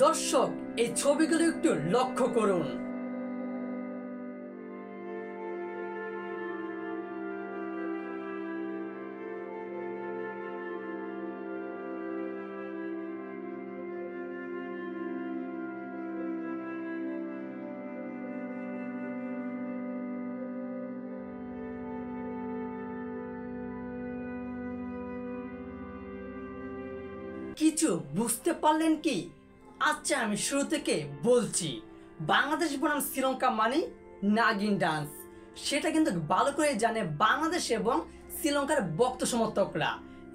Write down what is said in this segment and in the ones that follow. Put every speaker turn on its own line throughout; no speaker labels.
দর্শক এই ছবিগুলো একটু লক্ষ্য করুন। কিছু বুঝতে পারলেন কি? আচ্ছা, আমি শুরু থেকে বলছি। বাংলাদেশ বনাম শ্রীলঙ্কা মানে নাগিন ডান্স, সেটা কিন্তু ভালো করে জানে বাংলাদেশ এবং শ্রীলঙ্কার ভক্ত সমর্থকরা।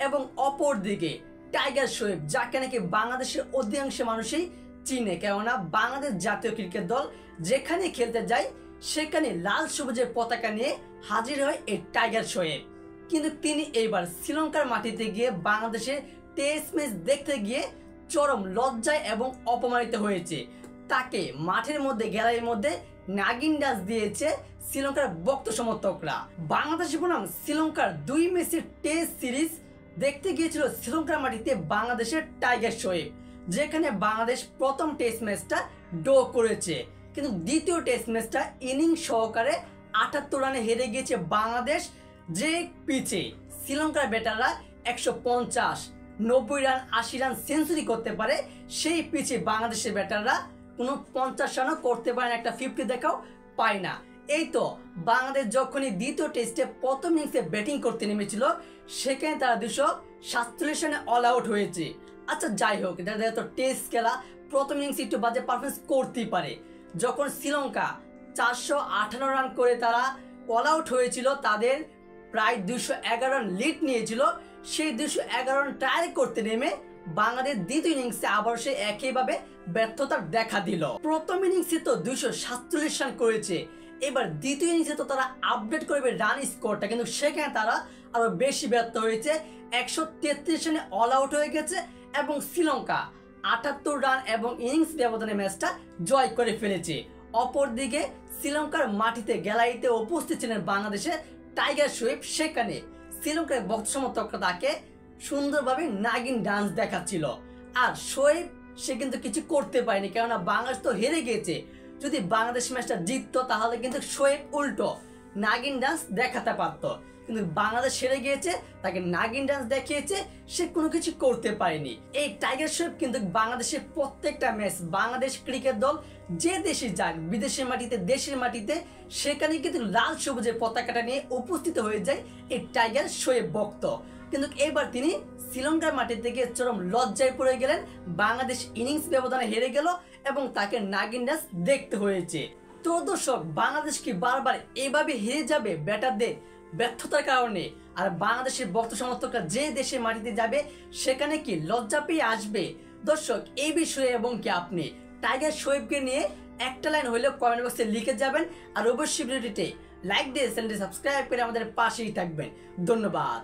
এবং অপরদিকে টাইগার শরীফ, যাকে নাকি বাংলাদেশের অধিকাংশ মানুষই চিনে, কেননা বাংলাদেশ জাতীয় ক্রিকেট দল যেখানে খেলতে যায় সেখানে লাল সবুজের পতাকা নিয়ে হাজির হয় এই টাইগার শরীফ। কিন্তু তিনি এইবার শ্রীলঙ্কার মাটিতে গিয়ে বাংলাদেশের টেস্ট ম্যাচ দেখতে গিয়ে চরম লজ্জায় এবং অপমানিত হয়েছে। তাকে মাঠের মধ্যে গ্যালারির মধ্যে নাগিন ডান্স দিয়েছে শ্রীলঙ্কার ভক্ত সমর্থকরা। বাংলাদেশ বনাম শ্রীলঙ্কার 2 ম্যাচের টেস্ট সিরিজ দেখতে গিয়েছিল শ্রীলঙ্কার মাটিতে বাংলাদেশের টাইগার শরীফ, যেখানে বাংলাদেশ প্রথম টেস্ট ম্যাচটা ড্র করেছে, কিন্তু দ্বিতীয় টেস্ট ম্যাচটা ইনিংস সহকারে 78 রানে হেরে গিয়েছে বাংলাদেশ। যে পিচে শ্রীলঙ্কার ব্যাটাররা 150, 90 রান, 80 রান সেঞ্চুরি করতে পারে, সেই পিচে বাংলাদেশের ব্যাটাররা কোনো 50 রানও করতে পারে না, একটা 50 দেখাও পায় না। এই তো বাংলাদেশ যখনই দ্বিতীয় টেস্টে প্রথম ইনিংসে ব্যাটিং করতে নেমেছিল, সেখানে তারা 247 রানে অল আউট হয়েছে। আচ্ছা যাই হোক, দেখা তো টেস্ট খেলা, প্রথম ইনিংসে একটু বাজে পারফরমেন্স করতেই পারে। যখন শ্রীলঙ্কা 458 রান করে তারা অল আউট হয়েছিল, তাদের প্রায় 211 রান লিড নিয়েছিল, সেই 211 রান ট্রাই করতে নেমে বাংলাদেশ দ্বিতীয় ইনিংসে আবার সে একইভাবে ব্যর্থতা দেখা দিল। প্রথম ইনিংসে তো 247 রান করেছে, এবার দ্বিতীয় ইনিংসে তো তারা আপডেট করবে রান স্কোরটা, কিন্তু সেখানে তারা আরো বেশি ব্যর্থ হয়েছে। 133 রানে অল আউট হয়ে গেছে এবং শ্রীলঙ্কা 78 রান এবং ইনিংস ব্যবধানে ম্যাচটা জয় করে ফেলেছে। অপরদিকে শ্রীলঙ্কার মাটিতে গ্যালারিতে উপস্থিত ছিলেন বাংলাদেশের টাইগার শরীফ, সেখানে শ্রীলঙ্কার ভক্ত সমর্থকরা তাকে সুন্দরভাবে নাগিন ডান্স দেখাচ্ছিল। আর শরীফ সে কিন্তু কিছু করতে পারেনি, কেননা বাংলাদেশ তো হেরে গিয়েছে। যদি বাংলাদেশ ম্যাচটা জিততো তাহলে কিন্তু শরীফ উল্টো নাগিন ডান্স দেখাতে পারতো, কিন্তু বাংলাদেশ হেরে গিয়েছে, তাকে নাগিন ডান্স দেখিয়েছে, সে কোনো কিছু করতে পারেনি। এই টাইগার শরীফ কিন্তু বাংলাদেশের প্রত্যেকটা ম্যাচ, বাংলাদেশ ক্রিকেট দল যে দেশে যাক, বিদেশের মাটিতে দেশের মাটিতে, সেখানে কিন্তু লাল সবুজের পতাকাটা নিয়ে উপস্থিত হয়ে যায় এই টাইগার শরীফ ভক্ত। কিন্তু এবার তিনি শ্রীলঙ্কার মাটি থেকে চরম লজ্জায় পড়ে গেলেন, বাংলাদেশ ইনিংস ব্যবধানে হেরে গেল এবং তাকে নাগিন ডান্স দেখতে হয়েছে। তো দর্শক, বাংলাদেশ কি বারবার এভাবে হেরে যাবে ব্যাটারদের ব্যর্থতার কারণে? আর বাংলাদেশের ভক্ত সমর্থকরা যে দেশের মাটিতে যাবে সেখানে কি লজ্জা পেয়ে আসবে? দর্শক, এই বিষয়ে এবং কি আপনি টাইগার শরীফকে নিয়ে একটা লাইন হলেও কমেন্ট বক্সে লিখে যাবেন। আর অবশ্যই ভিডিওটিতে লাইক দিয়ে চ্যানেলটি সাবস্ক্রাইব করে আমাদের পাশেই থাকবেন। ধন্যবাদ।